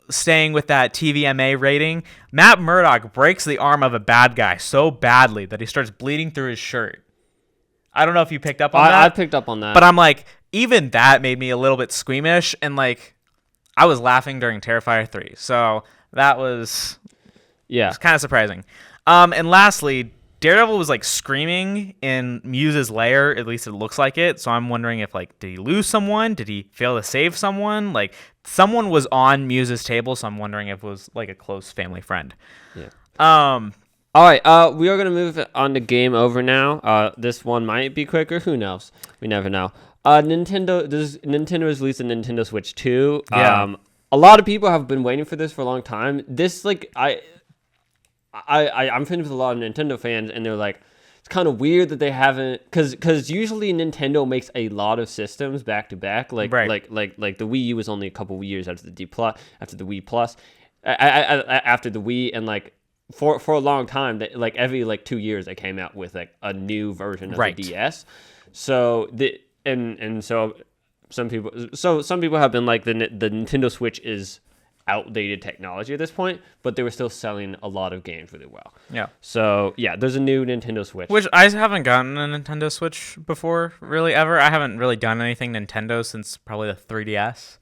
staying with that TVMA rating, Matt Murdock breaks the arm of a bad guy so badly that he starts bleeding through his shirt. I don't know if you picked up on that. I picked up on that. But I'm like, even that made me a little bit squeamish, and like, I was laughing during Terrifier 3. So that was kind of surprising. And lastly, Daredevil was like screaming in Muse's lair, at least it looks like it. So I'm wondering if like, did he lose someone? Did he fail to save someone? Like, someone was on Muse's table, so I'm wondering if it was like a close family friend. Yeah. All right, we are going to move on to Game Over now. This one might be quicker. Who knows? We never know. Nintendo has released a Nintendo Switch 2. Yeah. A lot of people have been waiting for this for a long time. This, like, I'm friends with a lot of Nintendo fans, and they're like, it's kind of weird that they haven't, because usually Nintendo makes a lot of systems back to back. Like the Wii U was only a couple of years after the after the Wii Plus, after the Wii, and like, for a long time, that like every like 2 years they came out with like a new version of the DS. So so some people have been like the Nintendo Switch is outdated technology at this point, but they were still selling a lot of games really well. Yeah. So yeah, there's a new Nintendo Switch. Which I haven't gotten a Nintendo Switch before, really, ever. I haven't really done anything Nintendo since probably the 3DS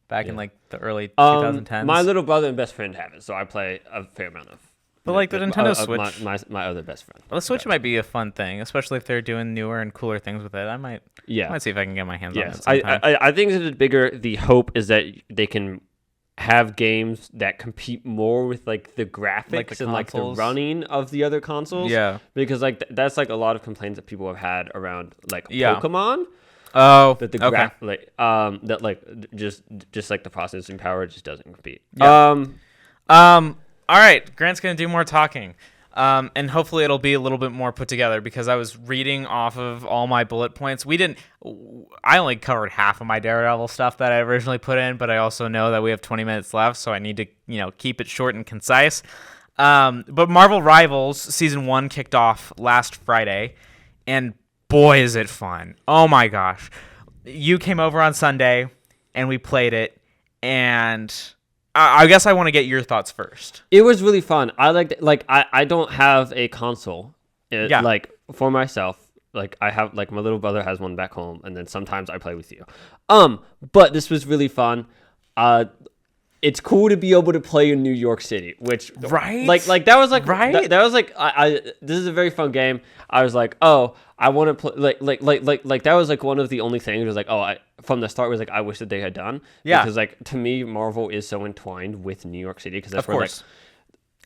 back in like the early 2010s. My little brother and best friend have it, so I play a fair amount of. But like the Nintendo Switch, my other best friend. Well, the Switch might be a fun thing, especially if they're doing newer and cooler things with it. I might see if I can get my hands on it sometime. I think it's bigger. The hope is that they can have games that compete more with like the graphics like the and like the running of the other consoles. Yeah, because like that's like a lot of complaints that people have had around like Pokemon. Oh, that the that like just like the processing power just doesn't compete. All right, Grant's going to do more talking, and hopefully it'll be a little bit more put together, because I was reading off of all my bullet points. I only covered half of my Daredevil stuff that I originally put in, but I also know that we have 20 minutes left, so I need to keep it short and concise. But Marvel Rivals Season 1 kicked off last Friday, and boy, is it fun. Oh my gosh. You came over on Sunday, and we played it, and I guess I want to get your thoughts first. It was really fun. I I don't have a console, like for myself. Like I have, like my little brother has one back home, and then sometimes I play with you. But this was really fun. It's cool to be able to play in New York City, which like that was like that was like this is a very fun game. I was like, oh, I want to play like that was like one of the only things was like, oh, from the start was like I wish that they had done. Yeah, because like to me Marvel is so entwined with New York City, because that's of course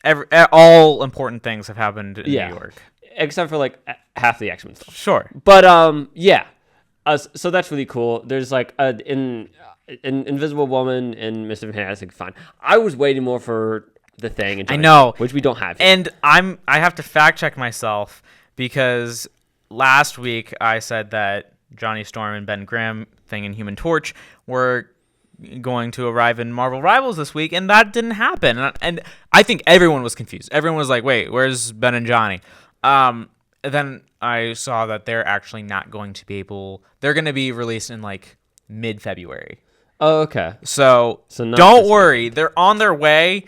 where all important things have happened in New York, except for like half the X-Men stuff. Sure, but so that's really cool. There's like in Invisible Woman and Mr. Fantastic, fine. I was waiting more for the Thing, and I know, which we don't have yet. And I have to fact check myself, because last week I said that Johnny Storm and Ben Grimm, Thing and Human Torch, were going to arrive in Marvel Rivals this week, and that didn't happen. And I think everyone was confused. Everyone was like, wait, where's Ben and Johnny? Then I saw that they're actually not going to be able... They're going to be released in like mid-February. Oh, okay. So don't worry. They're on their way.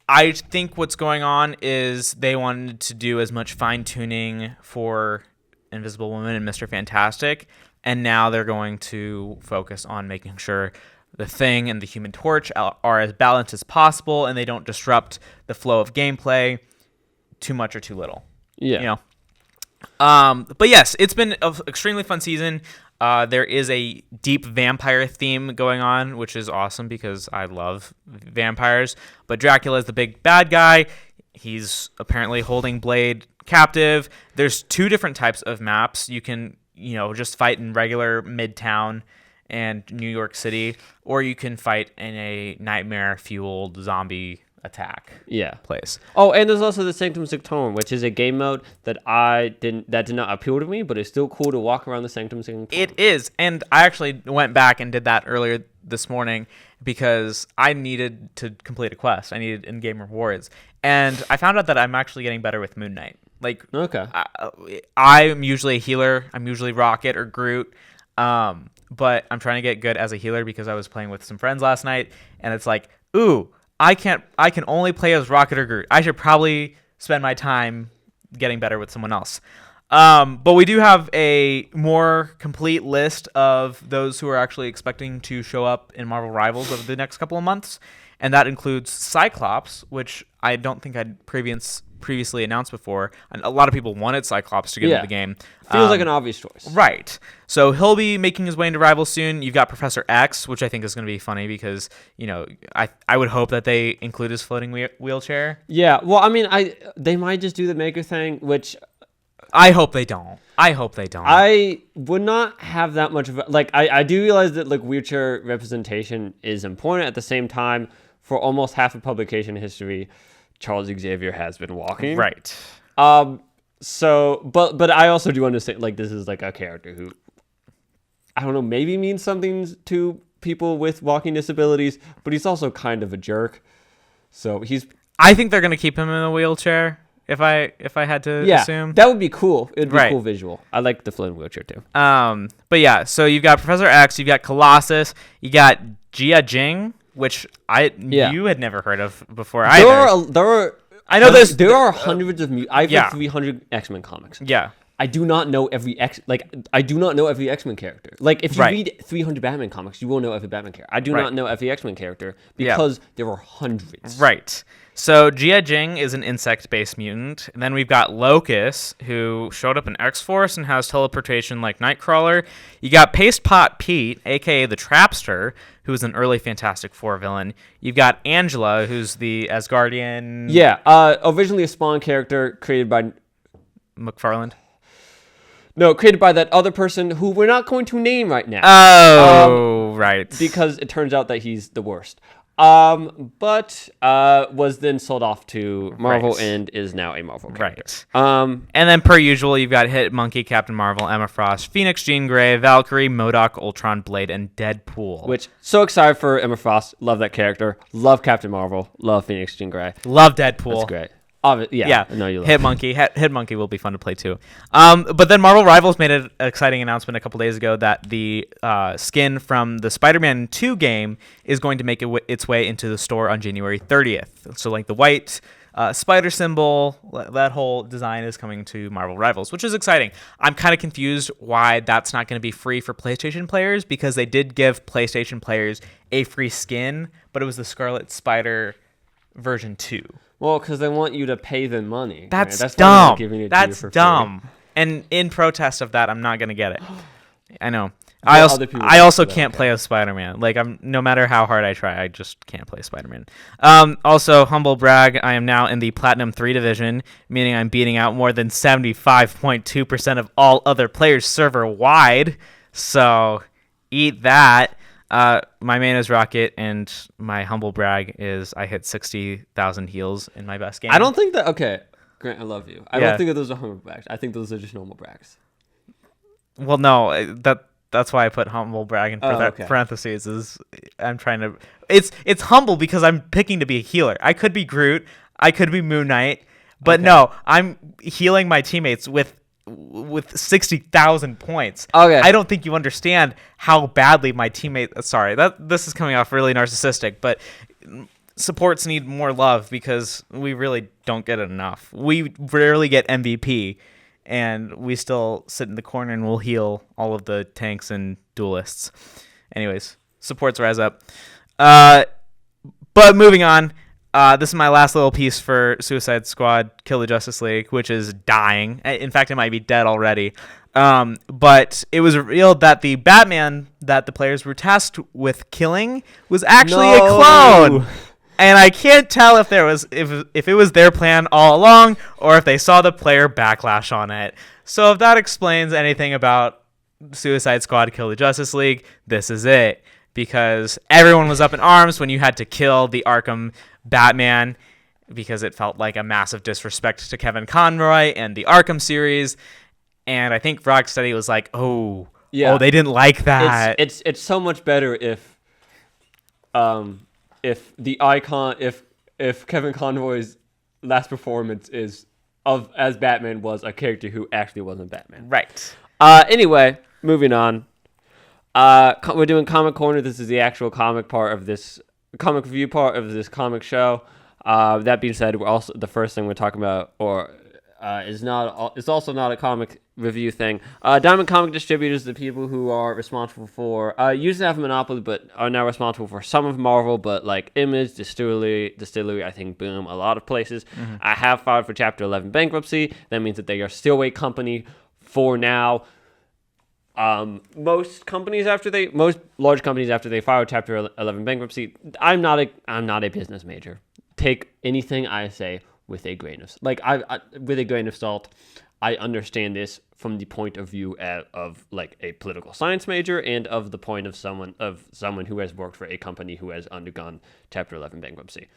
I think what's going on is they wanted to do as much fine-tuning for Invisible Woman and Mr. Fantastic, and now they're going to focus on making sure the Thing and the Human Torch are as balanced as possible, and they don't disrupt the flow of gameplay too much or too little. Yeah. But yes, it's been an extremely fun season. There is a deep vampire theme going on, which is awesome because I love vampires. But Dracula is the big bad guy. He's apparently holding Blade captive. There's two different types of maps. You can, just fight in regular Midtown and New York City, or you can fight in a nightmare-fueled zombie attack place. Oh, and there's also the Sanctum Sanctorum, which is a game mode that did not appeal to me, but it's still cool to walk around the Sanctum Sanctorum. It is, and I actually went back and did that earlier this morning because I needed to complete a quest. I needed in-game rewards, and I found out that I'm actually getting better with Moon Knight. Like, Okay. I'm usually a healer. I'm usually Rocket or Groot. But I'm trying to get good as a healer because I was playing with some friends last night, and it's like, ooh, I can only play as Rocket or Groot. I should probably spend my time getting better with someone else. But we do have a more complete list of those who are actually expecting to show up in Marvel Rivals over the next couple of months, and that includes Cyclops, which I don't think I'd previously announced before. And a lot of people wanted Cyclops to get into the game. Feels like an obvious choice. Right. So he'll be making his way into Rivals soon. You've got Professor X, which I think is going to be funny because, I would hope that they include his floating wheelchair. Yeah. Well, I mean, they might just do the Maker thing, which I hope they don't. I would not have that much of I do realize that wheelchair representation is important. At the same time, for almost half of publication history, Charles Xavier has been walking. Right. So, but I also do understand this is a character who, I don't know, maybe means something to people with walking disabilities, but he's also kind of a jerk. So I think they're gonna keep him in a wheelchair. If I had to assume, that would be cool. It'd be a cool visual. I like the floating wheelchair too. But yeah, so you've got Professor X, you've got Colossus, you got Jia Jing, which you had never heard of before either. There are hundreds of I've read 300 X-Men comics. Yeah. I do not know every X-Men character. If you read 300 Batman comics, you will know every Batman character. I do not know every X-Men character because there are hundreds. Right. So Jia Jing is an insect-based mutant. And then we've got Locus, who showed up in X-Force and has teleportation like Nightcrawler. You got Paste Pot Pete, a.k.a. the Trapster, who is an early Fantastic Four villain. You've got Angela, who's the Asgardian... Yeah, originally a Spawn character created by... McFarlane? No, created by that other person who we're not going to name right now. Oh, right. Because it turns out that he's the worst. But was then sold off to Marvel and is now a Marvel character. Right. And then per usual, you've got Hit Monkey, Captain Marvel, Emma Frost, Phoenix, Jean Grey, Valkyrie, MODOK, Ultron, Blade, and Deadpool. Which, so excited for Emma Frost. Love that character. Love Captain Marvel. Love Phoenix, Jean Grey. Love Deadpool. That's great. Yeah. No, you love Hit Monkey will be fun to play too. But then Marvel Rivals made an exciting announcement a couple days ago that the skin from the Spider-Man 2 game is going to make its way into the store on January 30th. So the white spider symbol, that whole design is coming to Marvel Rivals, which is exciting. I'm kind of confused why that's not going to be free for PlayStation players, because they did give PlayStation players a free skin, but it was the Scarlet Spider version 2. Well, because they want you to pay them money. That's right? dumb. That's dumb. Free. And in protest of that, I'm not going to get it. I know. I also can't play as Spider-Man. No matter how hard I try, I just can't play Spider-Man. Also, humble brag, I am now in the Platinum 3 division, meaning I'm beating out more than 75.2% of all other players server-wide. So, eat that. My main is Rocket, and my humble brag is I hit 60,000 heals in my best game. I don't think that... Okay, Grant, I love you. I don't think that those are humble brags. I think those are just normal brags. Well, no, that's why I put humble brag in parentheses. Is I'm trying to... It's humble because I'm picking to be a healer. I could be Groot. I could be Moon Knight. But no, I'm healing my teammates with 60,000 points. Okay. I don't think you understand how badly my teammate... Sorry, this is coming off really narcissistic, but supports need more love because we really don't get enough. We rarely get MVP, and we still sit in the corner and we'll heal all of the tanks and duelists. Anyways, supports rise up. But moving on, this is my last little piece for Suicide Squad Kill the Justice League, which is dying. In fact, it might be dead already. But it was revealed that the Batman that the players were tasked with killing was actually a clone. And I can't tell if it was their plan all along or if they saw the player backlash on it. So if that explains anything about Suicide Squad Kill the Justice League, this is it. Because everyone was up in arms when you had to kill the Arkham Batman, because it felt like a massive disrespect to Kevin Conroy and the Arkham series. And I think Rocksteady was like, oh, they didn't like that. It's so much better if the icon, if Kevin Conroy's last performance is as Batman was a character who actually wasn't Batman. Right. Anyway, moving on. We're doing Comic Corner. This is the actual comic review part of this comic show. That being said, the first thing we're talking about, is also not a comic review thing. Diamond Comic Distributors, the people who are responsible for used to have a monopoly, but are now responsible for some of Marvel, but like Image, Distillery, I think Boom, a lot of places. I have filed for Chapter 11 bankruptcy. That means that they are still a company for now. Most large companies after they file Chapter 11 bankruptcy, I'm not a business major. Take anything I say with a grain of salt. I understand this from the point of view of like a political science major and of the point of someone who has worked for a company who has undergone Chapter 11 bankruptcy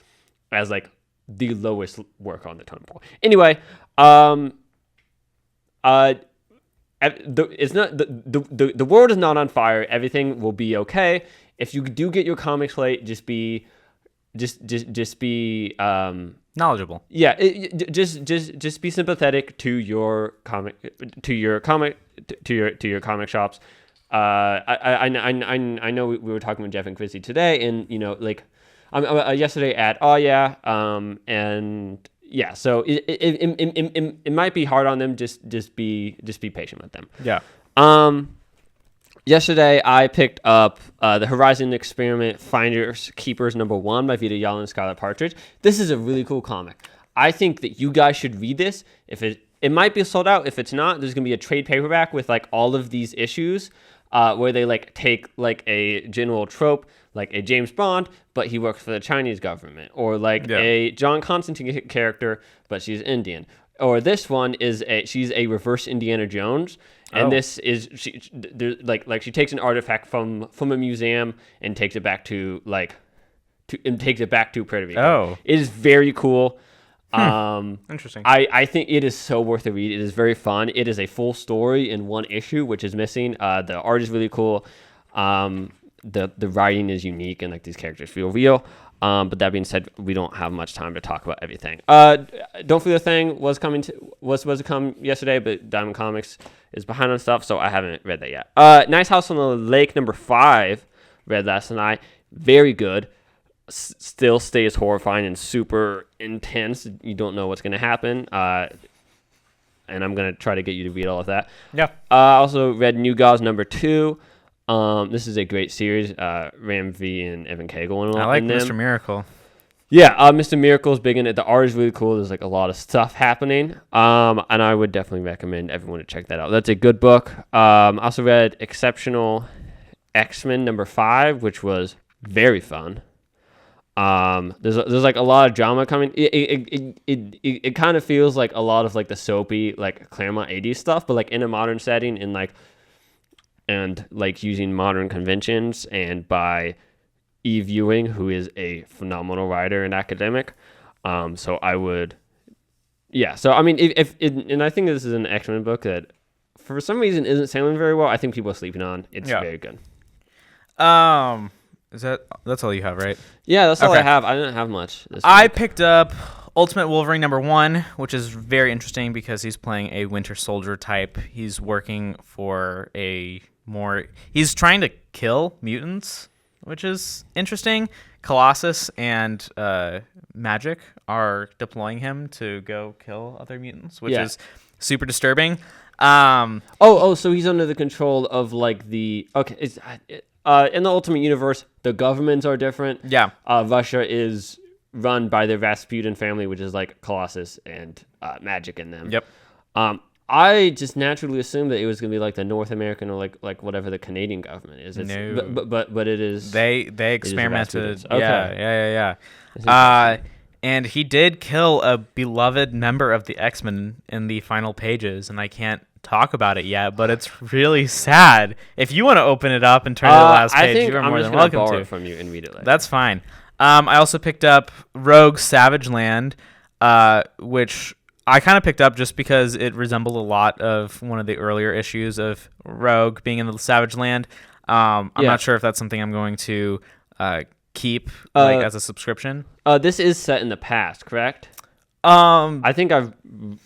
as like the lowest work on the totem pole. Anyway, it's not the world is not on fire. Everything will be okay. If you do get your comics late, just be knowledgeable. Yeah, just be sympathetic to your comic shops. I know we were talking with Jeff and Chrissy today, and like yesterday at and yeah, so it might be hard on them. Just be patient with them. Yeah. Yesterday, I picked up the Horizon Experiment Finders Keepers #1 by Vita Yalin and Scarlet Partridge. This is a really cool comic. I think that you guys should read this. If it might be sold out. If it's not, there's going to be a trade paperback with like all of these issues where they like take like a general trope, like a James Bond, but he works for the Chinese government, or like a John Constantine character, but she's Indian. Or this one is she's a reverse Indiana Jones. And this is she takes an artifact from a museum and takes it back to Puerto Rico. Oh, it is very cool. Interesting. I think it is so worth a read. It is very fun. It is a full story in one issue, which is missing. The art is really cool. The writing is unique, and like these characters feel real. But that being said, we don't have much time to talk about everything. Don't Feel a Thing was to come yesterday, but Diamond Comics is behind on stuff, so I haven't read that yet. Nice House on the Lake #5, read last night. Very good. Still stays horrifying and super intense. You don't know what's going to happen. And I'm going to try to get you to read all of that. Yeah. I also read New Gods #2. This is a great series. Ram V and Evan Cagle. I like Mr. Miracle. Yeah, Mr. Miracle is big in it. The art is really cool. There's like a lot of stuff happening. And I would definitely recommend everyone to check that out. That's a good book. I also read Exceptional X-Men #5, which was very fun. There's like a lot of drama coming. It kind of feels like a lot of like the soapy like Claremont 80s stuff, but like in a modern setting and using modern conventions and by Eve Ewing, who is a phenomenal writer and academic. So I would, yeah. So I mean, and I think this is an X-Men book that for some reason isn't selling very well. I think people are sleeping on. It's very good. That's all you have, right? Yeah, that's all I have. I didn't have much. I picked up Ultimate Wolverine #1, which is very interesting because he's playing a Winter Soldier type. He's working for he's trying to kill mutants, which is interesting. Colossus and Magic are deploying him to go kill other mutants, which is super disturbing. So he's under the control of like in the Ultimate Universe, the governments are different. Yeah. Russia is run by the Rasputin family, which is like Colossus and Magic in them. Yep. I just naturally assumed that it was going to be like the North American or like whatever the Canadian government is. No. But it is. They experimented. Okay. Yeah. And he did kill a beloved member of the X-Men in the final pages, and I can't talk about it yet, but it's really sad. If you want to open it up and turn to the last page, you are more than welcome to. Borrow it from you and read it later. That's fine. I also picked up Rogue Savage Land, which I kind of picked up just because it resembled a lot of one of the earlier issues of Rogue being in the Savage Land. I'm not sure if that's something I'm going to keep as a subscription. This is set in the past, correct? I think I've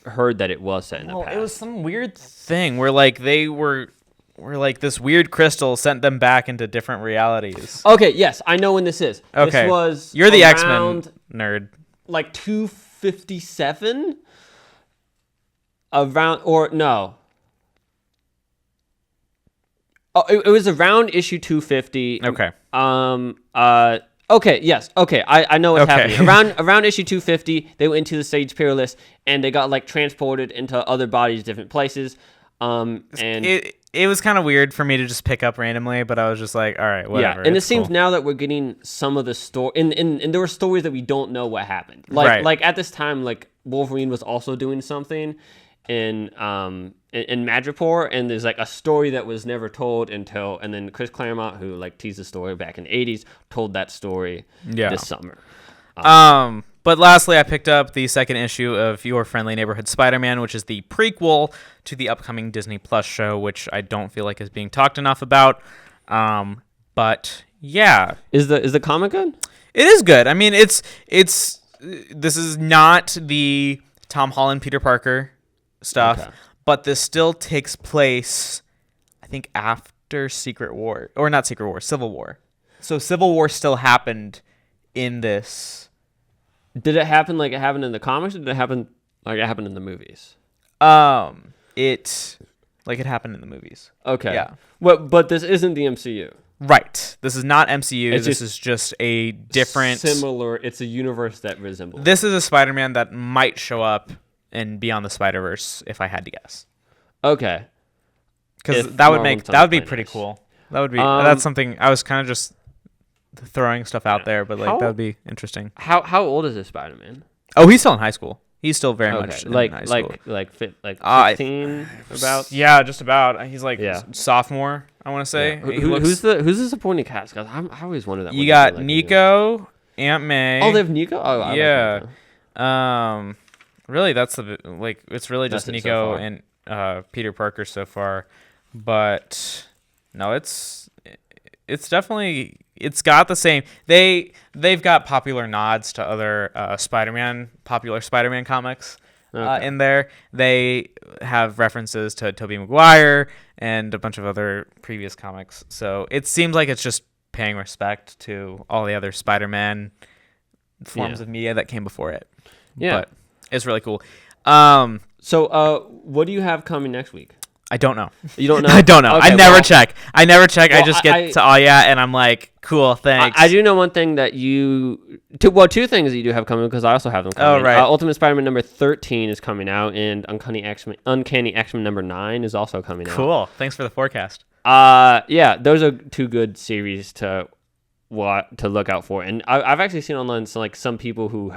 heard that it was set in the past. It was some weird thing where like they were like this weird crystal sent them back into different realities. Okay, yes, I know when this is. Okay, this was you're the X-Men nerd. Like 257. Around or no. Oh, it was around issue 250. Okay. Okay. Yes. Okay. I know what's happening. Around issue 250, they went into the Sage Peerless, and they got like transported into other bodies, different places. And it was kind of weird for me to just pick up randomly, but I was just like, all right, whatever. Yeah, and it seems now that we're getting some of the story, and there were stories that we don't know what happened. Like at this time, like Wolverine was also doing something in Madripoor, and there's like a story that was never told and then Chris Claremont, who like teased the story back in the 80s, told that story this summer. But lastly, I picked up the second issue of Your Friendly Neighborhood Spider-Man, which is the prequel to the upcoming Disney Plus show, which I don't feel like is being talked enough about. But yeah, is the comic good? It is good. I mean, this is not the Tom Holland Peter Parker stuff, but this still takes place, I think, after Civil War. So Civil War still happened in this. Did it happen like it happened in the comics, or did it happen like it happened in the movies? It happened in the movies. Okay. Yeah. But this isn't the MCU. Right. This is not MCU. This is just a different... Similar. It's a universe that resembles. This is a Spider-Man that might show up in Beyond the Spider-Verse, if I had to guess. Okay. Because that would be pretty cool. That would be... that's something... I was kind of just throwing stuff out there, but that would be interesting. How old is this Spider-Man? Oh, he's still in high school. He's still very much in high school. Like 15 about? Yeah, just about. He's like sophomore, I want to say. Yeah. Who's the supporting cast? Because I always wondered that. You got Nico, Aunt May. Oh, they have Nico? Oh, yeah. Really, it's really just Nico and Peter Parker so far. But no, it's definitely... It's got the same. They've got popular nods to other popular Spider-Man comics in there. They have references to Tobey Maguire and a bunch of other previous comics. So it seems like it's just paying respect to all the other Spider-Man forms of media that came before it. Yeah, but it's really cool. So what do you have coming next week? I don't know. You don't know? I don't know. Okay, I never check. I Well, I just get to and I'm like, cool, thanks. I do know one thing that two things that you do have coming, because I also have them coming. Oh, right. Ultimate Spider-Man number 13 is coming out, and Uncanny X-Men number 9 is also coming out. Cool. Thanks for the forecast. Yeah, those are two good series to look out for. And I've actually seen online some people who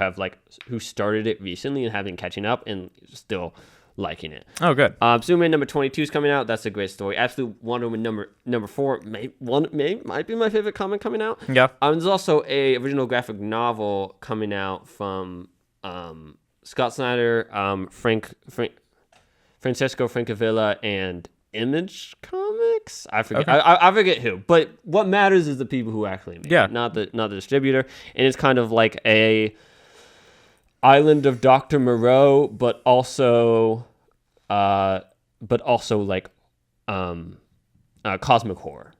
started it recently and have been catching up and still liking it. Oh, good. Superman number 22 is coming out. That's a great story. Absolute Wonder Woman number 4 might be my favorite comic coming out. Yeah. There's also a original graphic novel coming out from Scott Snyder, Francesco Francavilla, and Image Comics. I forget. Okay. I forget who. But what matters is the people who actually made it, not the distributor. And it's kind of like a Island of Dr. Moreau, but also like cosmic horror.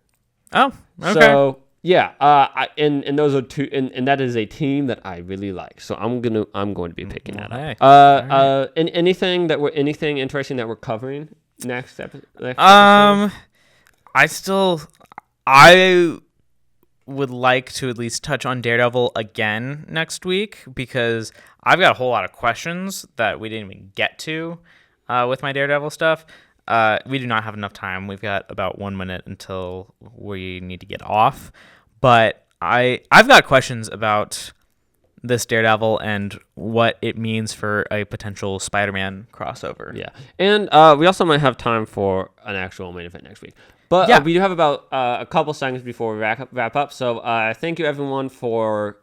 Oh, okay. So yeah, and those are two, and that is a team that I really like. So I'm going to be picking that up. Right. And anything interesting that we're covering next episode? I would like to at least touch on Daredevil again next week, because I've got a whole lot of questions that we didn't even get to with my Daredevil stuff. We do not have enough time. We've got about 1 minute until we need to get off. But I've got questions about this Daredevil and what it means for a potential Spider-Man crossover. Yeah. And we also might have time for an actual main event next week. But we do have about a couple seconds before we wrap up. So thank you everyone for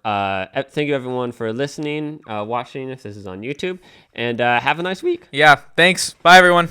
listening, watching if this is on YouTube, and have a nice week. Yeah, thanks. Bye everyone.